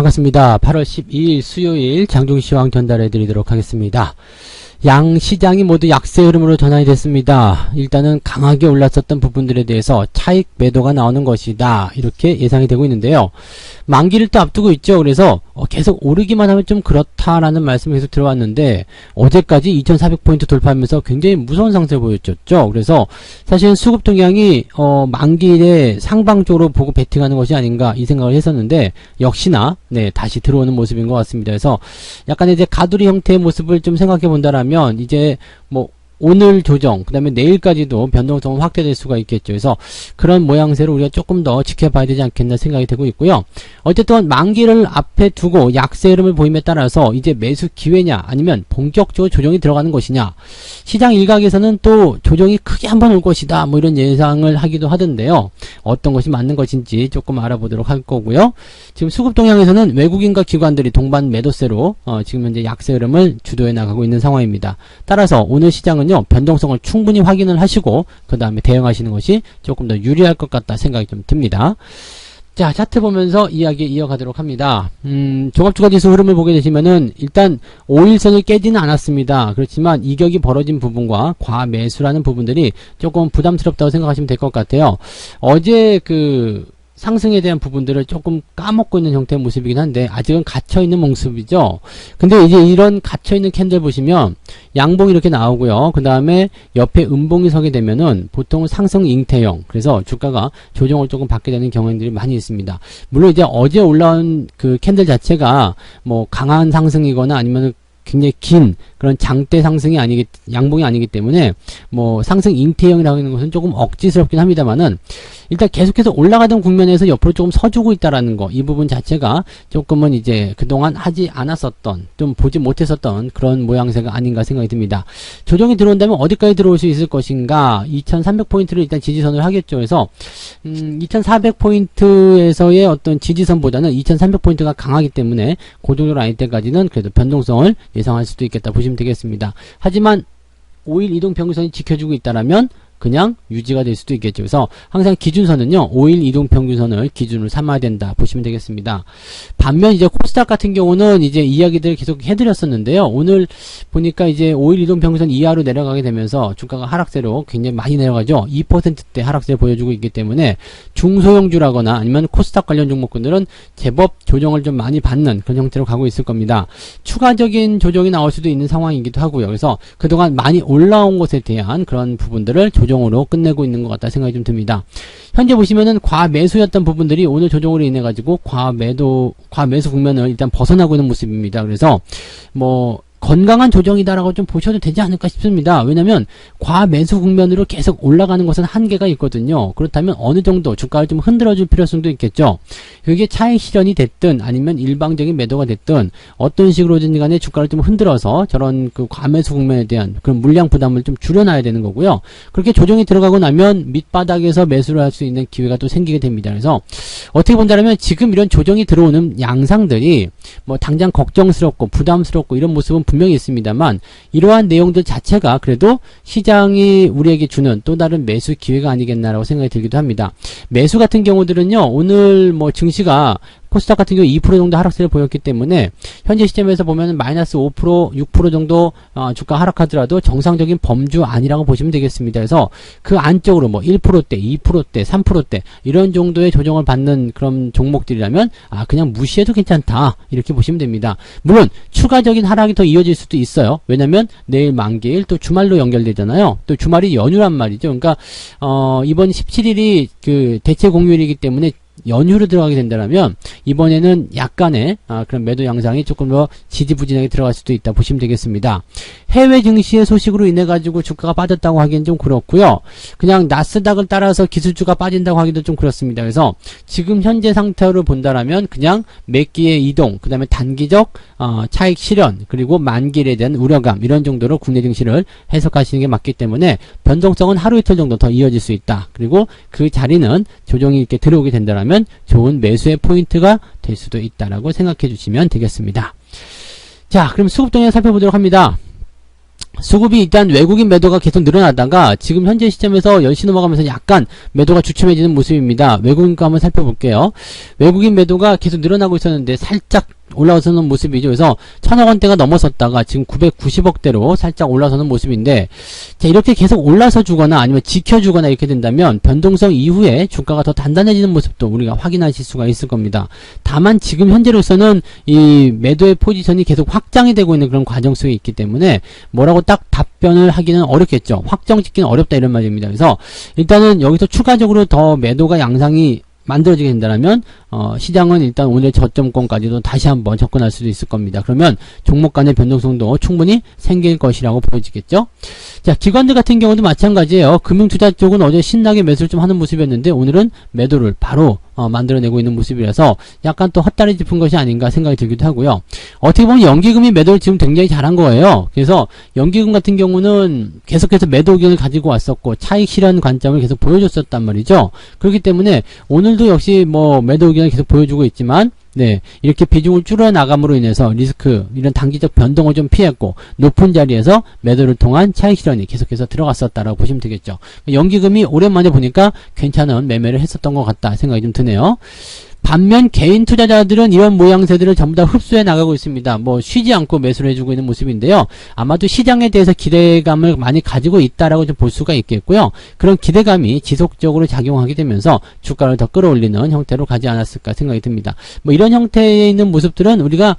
반갑습니다. 8월 12일 수요일 장중시황 전달해 드리도록 하겠습니다. 양 시장이 모두 약세 흐름으로 전환이 됐습니다. 일단은 강하게 올랐었던 부분들에 대해서 차익 매도가 나오는 것이다, 이렇게 예상이 되고 있는데요. 만기를 또 앞두고 있죠. 그래서 계속 오르기만 하면 좀 그렇다라는 말씀이 계속 들어왔는데, 어제까지 2400포인트 돌파하면서 굉장히 무서운 상태를 보여줬죠. 그래서 사실은 수급 동향이 만기일에 상방 쪽으로 보고 베팅하는 것이 아닌가 이 생각을 했었는데, 역시나 다시 들어오는 모습인 것 같습니다. 그래서 약간의 이제 가두리 형태의 모습을 좀 생각해 본다라면, 이제 뭐 오늘 조정, 그 다음에 내일까지도 변동성은 확대될 수가 있겠죠. 그래서 그런 모양새를 우리가 조금 더 지켜봐야 되지 않겠나 생각이 되고 있고요. 어쨌든 만기를 앞에 두고 약세 흐름을 보임에 따라서 이제 매수 기회냐, 아니면 본격적으로 조정이 들어가는 것이냐, 시장 일각에서는 또 조정이 크게 한번 올 것이다, 뭐 이런 예상을 하기도 하던데요. 어떤 것이 맞는 것인지 조금 알아보도록 할 거고요. 지금 수급 동향에서는 외국인과 기관들이 동반 매도세로 지금 현재 약세 흐름을 주도해 나가고 있는 상황입니다. 따라서 오늘 시장은 변동성을 충분히 확인을 하시고 그 다음에 대응하시는 것이 조금 더 유리할 것 같다 생각이 좀 듭니다. 자, 차트 보면서 이야기 이어가도록 합니다. 종합주가지수 흐름을 보게 되시면은 일단 5일선을 깨지는 않았습니다. 그렇지만 이격이 벌어진 부분과 과매수라는 부분들이 조금 부담스럽다고 생각하시면 될 것 같아요. 어제 상승에 대한 부분들을 조금 까먹고 있는 형태의 모습이긴 한데, 아직은 갇혀있는 모습이죠. 근데 이제 이런 갇혀있는 캔들 보시면 양봉이 이렇게 나오고요. 그 다음에 옆에 음봉이 서게 되면은 보통 상승 잉태형, 그래서 주가가 조정을 조금 받게 되는 경향들이 많이 있습니다. 물론 이제 어제 올라온 그 캔들 자체가 뭐 강한 상승이거나 아니면 굉장히 긴 그런 장대 상승이 양봉이 아니기 때문에 뭐 상승 잉태형이라고 하는 것은 조금 억지스럽긴 합니다만은, 일단 계속해서 올라가던 국면에서 옆으로 조금 서주고 있다라는 거, 이 부분 자체가 조금은 이제 그동안 하지 않았었던, 좀 보지 못했었던 그런 모양새가 아닌가 생각이 듭니다. 조정이 들어온다면 어디까지 들어올 수 있을 것인가, 2300포인트를 일단 지지선을 하겠죠. 그래서 2400포인트에서의 어떤 지지선보다는 2300포인트가 강하기 때문에 그 정도 라인 때까지는 그래도 변동성을 예상할 수도 있겠다 보시면 되겠습니다. 하지만 5일 이동평균선이 지켜주고 있다라면 그냥 유지가 될 수도 있겠죠. 그래서 항상 기준선은요, 5일 이동평균선을 기준으로 삼아야 된다 보시면 되겠습니다. 반면 이제 코스닥 같은 경우는 이제 이야기들을 계속 해드렸었는데요. 오늘 보니까 이제 5일 이동평균선 이하로 내려가게 되면서 주가가 하락세로 굉장히 많이 내려가죠. 2%대 하락세를 보여주고 있기 때문에 중소형주라거나 아니면 코스닥 관련 종목군들은 제법 조정을 좀 많이 받는 그런 형태로 가고 있을 겁니다. 추가적인 조정이 나올 수도 있는 상황이기도 하고요. 그래서 그동안 많이 올라온 것에 대한 그런 부분들을 조정으로 끝내고 있는 것 같다 생각이 좀 듭니다. 현재 보시면은 과매수였던 부분들이 오늘 조정으로 인해 가지고 과매수 국면을 일단 벗어나고 있는 모습입니다. 그래서 뭐 건강한 조정이다라고 좀 보셔도 되지 않을까 싶습니다. 왜냐면 과매수 국면으로 계속 올라가는 것은 한계가 있거든요. 그렇다면 어느 정도 주가를 좀 흔들어줄 필요성도 있겠죠. 그게 차익 실현이 됐든 아니면 일방적인 매도가 됐든 어떤 식으로든 간에 주가를 좀 흔들어서 저런 그 과매수 국면에 대한 그런 물량 부담을 좀 줄여놔야 되는 거고요. 그렇게 조정이 들어가고 나면 밑바닥에서 매수를 할 수 있는 기회가 또 생기게 됩니다. 그래서 어떻게 본다면 지금 이런 조정이 들어오는 양상들이 뭐 당장 걱정스럽고 부담스럽고 이런 모습은 분명히 있습니다만, 이러한 내용들 자체가 그래도 시장이 우리에게 주는 또 다른 매수 기회가 아니겠나라고 생각이 들기도 합니다. 매수 같은 경우들은요, 오늘 뭐 증시가 코스닥 같은 경우 2% 정도 하락세를 보였기 때문에 현재 시점에서 보면 마이너스 5%, 6% 정도 주가 하락하더라도 정상적인 범주 아니라고 보시면 되겠습니다. 그래서 그 안쪽으로 뭐 1%대, 2%대, 3%대 이런 정도의 조정을 받는 그런 종목들이라면 그냥 무시해도 괜찮다 이렇게 보시면 됩니다. 물론 추가적인 하락이 더 이어질 수도 있어요. 왜냐면 내일 만기일 또 주말로 연결되잖아요. 또 주말이 연휴란 말이죠. 그러니까 이번 17일이 그 대체 공휴일이기 때문에 연휴로 들어가게 된다면 이번에는 약간의 그런 매도 양상이 조금 더 지지부진하게 들어갈 수도 있다 보시면 되겠습니다. 해외 증시의 소식으로 인해 가지고 주가가 빠졌다고 하기엔 좀 그렇고요. 그냥 나스닥을 따라서 기술주가 빠진다고 하기도 좀 그렇습니다. 그래서 지금 현재 상태로 본다라면 그냥 매기의 이동, 그 다음에 단기적 차익 실현, 그리고 만기일에 대한 우려감, 이런 정도로 국내 증시를 해석하시는 게 맞기 때문에 변동성은 하루 이틀 정도 더 이어질 수 있다. 그리고 그 자리는 조정이 이렇게 들어오게 된다라면 좋은 매수의 포인트가 될 수도 있다라고 생각해 주시면 되겠습니다. 자, 그럼 수급 동향 살펴보도록 합니다. 수급이 일단 외국인 매도가 계속 늘어나다가 지금 현재 시점에서 10시 넘어가면서 약간 매도가 주춤해지는 모습입니다. 외국인 거 한번 살펴볼게요. 외국인 매도가 계속 늘어나고 있었는데 살짝 올라서는 모습이죠. 그래서 1000억원대가 넘어섰다가 지금 990억대로 살짝 올라서는 모습인데, 자, 이렇게 계속 올라서 주거나 아니면 지켜주거나 이렇게 된다면 변동성 이후에 주가가 더 단단해지는 모습도 우리가 확인하실 수가 있을 겁니다. 다만 지금 현재로서는 이 매도의 포지션이 계속 확장이 되고 있는 그런 과정 속에 있기 때문에 뭐라고 딱 답변을 하기는 어렵겠죠. 확정 짓기는 어렵다 이런 말입니다. 그래서 일단은 여기서 추가적으로 더 매도가 양상이 만들어지게 된다면 시장은 일단 오늘 저점권까지도 다시 한번 접근할 수도 있을 겁니다. 그러면 종목 간의 변동성도 충분히 생길 것이라고 보여지겠죠. 자, 기관들 같은 경우도 마찬가지예요. 금융투자 쪽은 어제 신나게 매수를 좀 하는 모습이었는데 오늘은 매도를 바로 만들어내고 있는 모습이라서 약간 또 헛다리 짚은 것이 아닌가 생각이 들기도 하고요. 어떻게 보면 연기금이 매도를 지금 굉장히 잘한 거예요. 그래서 연기금 같은 경우는 계속해서 매도 의견을 가지고 왔었고 차익 실현 관점을 계속 보여줬었단 말이죠. 그렇기 때문에 오늘도 역시 뭐 매도 의견을 계속 보여주고 있지만, 네, 이렇게 비중을 줄여나감으로 인해서 리스크, 이런 단기적 변동을 좀 피했고 높은 자리에서 매도를 통한 차익 실현이 계속해서 들어갔었다라고 보시면 되겠죠. 연기금이 오랜만에 보니까 괜찮은 매매를 했었던 것 같다 생각이 좀 드네요. 반면 개인 투자자들은 이런 모양새들을 전부 다 흡수해 나가고 있습니다. 뭐 쉬지 않고 매수를 해주고 있는 모습인데요. 아마도 시장에 대해서 기대감을 많이 가지고 있다라고 좀 볼 수가 있겠고요. 그런 기대감이 지속적으로 작용하게 되면서 주가를 더 끌어올리는 형태로 가지 않았을까 생각이 듭니다. 뭐 이런 형태에 있는 모습들은 우리가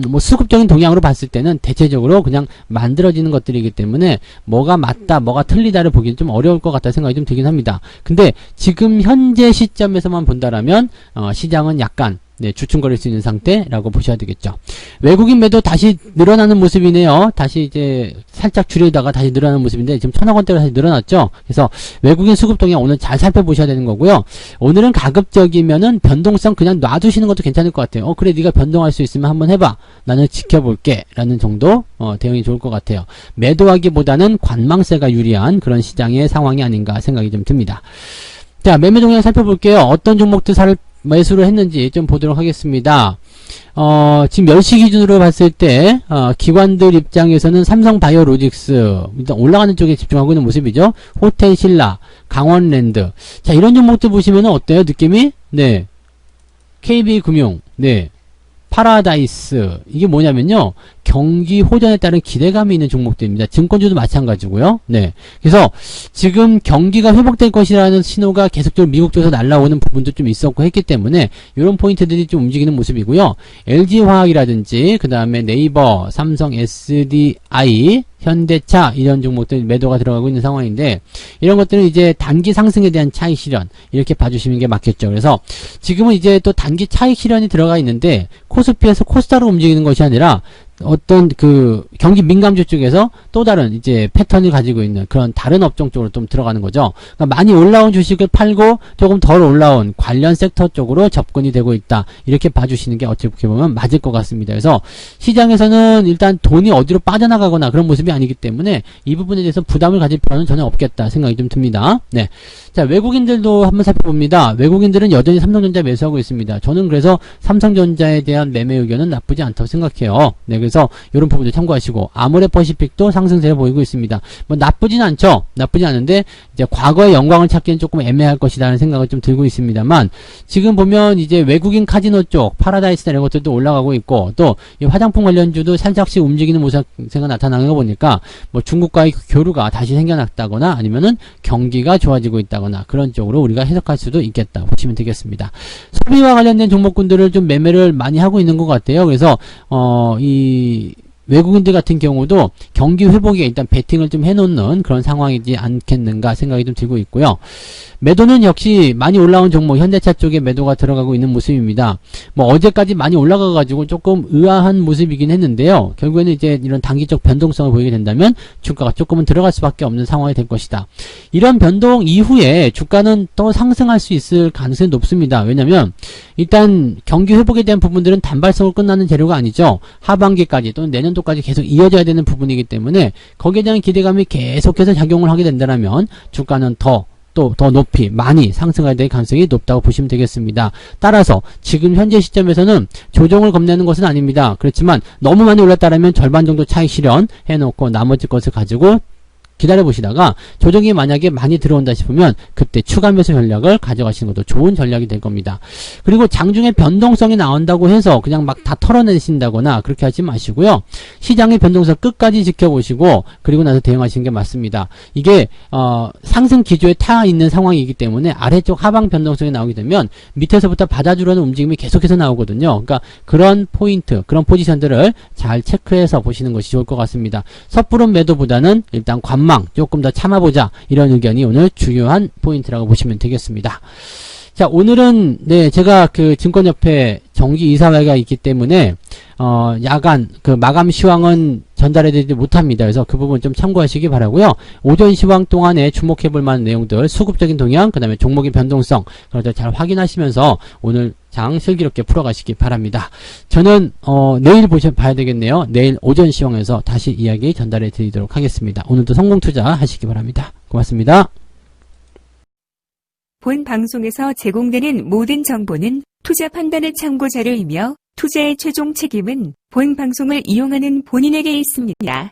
뭐 수급적인 동향으로 봤을 때는 대체적으로 그냥 만들어지는 것들이기 때문에 뭐가 맞다, 뭐가 틀리다를 보기는 좀 어려울 것 같다 생각이 좀 들긴 합니다. 근데 지금 현재 시점에서만 본다라면 시장은 약간 주춤거릴 수 있는 상태라고 보셔야 되겠죠. 외국인 매도 다시 늘어나는 모습이네요. 다시 이제 살짝 줄이다가 다시 늘어나는 모습인데 지금 1000억원대로 다시 늘어났죠. 그래서 외국인 수급 동향 오늘 잘 살펴보셔야 되는 거고요. 오늘은 가급적이면은 변동성 그냥 놔두시는 것도 괜찮을 것 같아요. 그래 네가 변동할 수 있으면 한번 해봐. 나는 지켜볼게. 라는 정도 대응이 좋을 것 같아요. 매도하기보다는 관망세가 유리한 그런 시장의 상황이 아닌가 생각이 좀 듭니다. 자, 매매 동향 살펴볼게요. 어떤 종목들 매수를 했는지 좀 보도록 하겠습니다. 지금 10시 기준으로 봤을 때, 기관들 입장에서는 삼성바이오로직스, 일단 올라가는 쪽에 집중하고 있는 모습이죠. 호텔신라, 강원랜드. 자, 이런 종목들 보시면 어때요? 느낌이? 네. KB금융, 네. 파라다이스. 이게 뭐냐면요. 경기 호전에 따른 기대감이 있는 종목들입니다. 증권주도 마찬가지고요. 네. 그래서 지금 경기가 회복될 것이라는 신호가 계속적으로 미국 쪽에서 날라오는 부분도 좀 있었고 했기 때문에 이런 포인트들이 좀 움직이는 모습이고요. LG화학이라든지 그 다음에 네이버, 삼성, SDI, 현대차 이런 종목들 매도가 들어가고 있는 상황인데 이런 것들은 이제 단기 상승에 대한 차익 실현 이렇게 봐주시는 게 맞겠죠. 그래서 지금은 이제 또 단기 차익 실현이 들어가 있는데 코스피에서 코스닥으로 움직이는 것이 아니라 어떤 그 경기 민감주 쪽에서 또 다른 이제 패턴을 가지고 있는 그런 다른 업종 쪽으로 좀 들어가는 거죠. 그러니까 많이 올라온 주식을 팔고 조금 덜 올라온 관련 섹터 쪽으로 접근이 되고 있다. 이렇게 봐주시는 게 어떻게 보면 맞을 것 같습니다. 그래서 시장에서는 일단 돈이 어디로 빠져나가거나 그런 모습이 아니기 때문에 이 부분에 대해서 부담을 가질 필요는 전혀 없겠다 생각이 좀 듭니다. 네. 자, 외국인들도 한번 살펴봅니다. 외국인들은 여전히 삼성전자 매수하고 있습니다. 저는 그래서 삼성전자에 대한 매매 의견은 나쁘지 않다고 생각해요. 네, 그래서 이런 부분도 참고하시고 아모레퍼시픽도 상승세를 보이고 있습니다. 뭐 나쁘진 않죠. 나쁘진 않은데 이제 과거의 영광을 찾기엔 조금 애매할 것이라는 생각을 좀 들고 있습니다만 지금 보면 이제 외국인 카지노 쪽 파라다이스나 이런 것들도 올라가고 있고 또 이 화장품 관련주도 살짝씩 움직이는 모습세가 나타나는 거 보니까 뭐 중국과의 교류가 다시 생겨났다거나 아니면은 경기가 좋아지고 있다거나 그런 쪽으로 우리가 해석할 수도 있겠다 보시면 되겠습니다. 소비와 관련된 종목군들을 좀 매매를 많이 하고 있는 것 같아요. 그래서 이 외국인들 같은 경우도 경기 회복에 일단 베팅을 좀 해놓는 그런 상황이지 않겠는가 생각이 좀 들고 있고요. 매도는 역시 많이 올라온 종목 현대차 쪽에 매도가 들어가고 있는 모습입니다. 뭐 어제까지 많이 올라가가지고 조금 의아한 모습이긴 했는데요. 결국에는 이제 이런 단기적 변동성을 보이게 된다면 주가가 조금은 들어갈 수밖에 없는 상황이 될 것이다. 이런 변동 이후에 주가는 또 상승할 수 있을 가능성이 높습니다. 왜냐면 일단 경기 회복에 대한 부분들은 단발성으로 끝나는 재료가 아니죠. 하반기까지 또는 내년도까지 계속 이어져야 되는 부분이기 때문에 거기에 대한 기대감이 계속해서 작용을 하게 된다면 주가는 더 또 더 높이 많이 상승해야 될 가능성이 높다고 보시면 되겠습니다. 따라서 지금 현재 시점에서는 조정을 겁내는 것은 아닙니다. 그렇지만 너무 많이 올랐다면 절반 정도 차익 실현해 놓고 나머지 것을 가지고 기다려 보시다가 조정이 만약에 많이 들어온다 싶으면 그때 추가 매수 전략을 가져가시는 것도 좋은 전략이 될 겁니다. 그리고 장중에 변동성이 나온다고 해서 그냥 막 다 털어내신다거나 그렇게 하지 마시고요. 시장의 변동성 끝까지 지켜보시고 그리고 나서 대응하시는 게 맞습니다. 이게 상승 기조에 타 있는 상황이기 때문에 아래쪽 하방 변동성이 나오게 되면 밑에서부터 받아주려는 움직임이 계속해서 나오거든요. 그러니까 그런 포인트, 그런 포지션들을 잘 체크해서 보시는 것이 좋을 것 같습니다. 섣부른 매도보다는 일단 관망 조금 더 참아보자, 이런 의견이 오늘 중요한 포인트라고 보시면 되겠습니다. 자, 오늘은 제가 그 증권협회 정기 이사회가 있기 때문에 야간 그 마감 시황은 전달해드리지 못합니다. 그래서 그 부분 좀 참고하시기 바라고요. 오전 시황 동안에 주목해볼 만한 내용들, 수급적인 동향, 그 다음에 종목의 변동성, 그걸 잘 확인하시면서 오늘 장 슬기롭게 풀어가시기 바랍니다. 저는 내일 봐야 되겠네요. 내일 오전 시황에서 다시 이야기 전달해 드리도록 하겠습니다. 오늘도 성공 투자 하시기 바랍니다. 고맙습니다. 본 방송에서 제공되는 모든 정보는 투자 판단의 참고 자료이며 투자의 최종 책임은 본 방송을 이용하는 본인에게 있습니다.